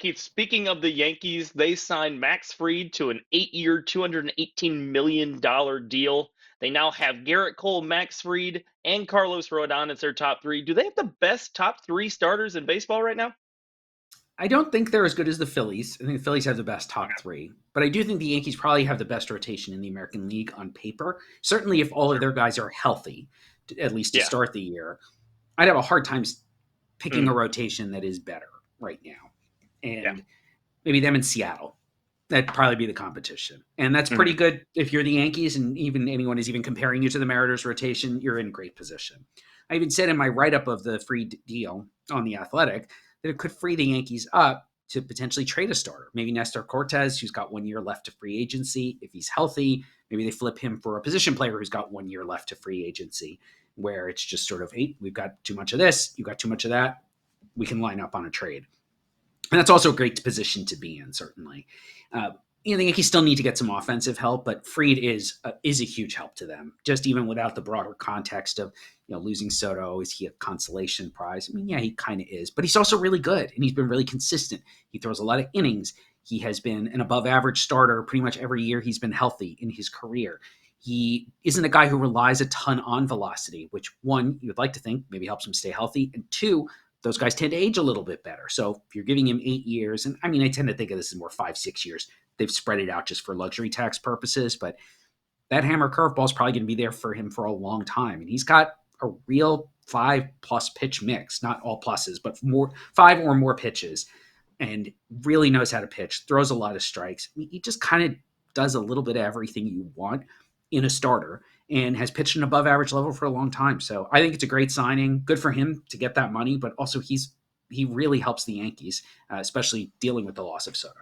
Keith. Speaking of the Yankees, they signed Max Fried to an 8-year, $218 million deal. They now have Garrett Cole, Max Fried, and Carlos Rodon as their top three. Do they have the best top three starters in baseball right now? I don't think they're as good as the Phillies. I think the Phillies have the best top Okay. three, but I do think the Yankees probably have the best rotation in the American League on paper. Certainly, if all of Sure. their guys are healthy, at least to Yeah. start the year, I'd have a hard time picking a Mm, rotation that is better right now. yeah. And maybe them in Seattle. That'd probably be the competition. And that's pretty Hmm. good if you're the Yankees and even anyone is even comparing you to the Mariners rotation, you're in great position. I even said in my write up of the free deal on the Athletic that it could free the Yankees up to potentially trade a starter. Maybe Nestor Cortez, who's got 1 year left to free agency. If he's healthy, maybe they flip him for a position player who's got 1 year left to free agency, where it's just sort of, hey, we've got too much of this, you got too much of that. We can line up on a trade. And that's also a great position to be in, certainly. Uh, the Yankees still need to get some offensive help, but Fried is a huge help to them. Just even without the broader context of losing Soto, is he a consolation prize? I mean, yeah, he kind of is, but he's also really good and he's been really consistent. He throws a lot of innings. He has been an above average starter pretty much every year he's been healthy in his career. He isn't a guy who relies a ton on velocity, which one you would like to think maybe helps him stay healthy, and two, those guys tend to age a little bit better. So if you're giving him 8 years, and I mean, I tend to think of this as more 5, 6 years. They've spread it out just for luxury tax purposes, but that hammer curveball is probably going to be there for him for a long time. And he's got a real 5+ pitch mix, not all pluses, but more 5 or more pitches, and really knows how to pitch, throws a lot of strikes. I mean, he just kind of does a little bit of everything you want in a starter and has pitched an above average level for a long time. So I think it's a great signing. Good for him to get that money, but also he really helps the Yankees, especially dealing with the loss of Soto.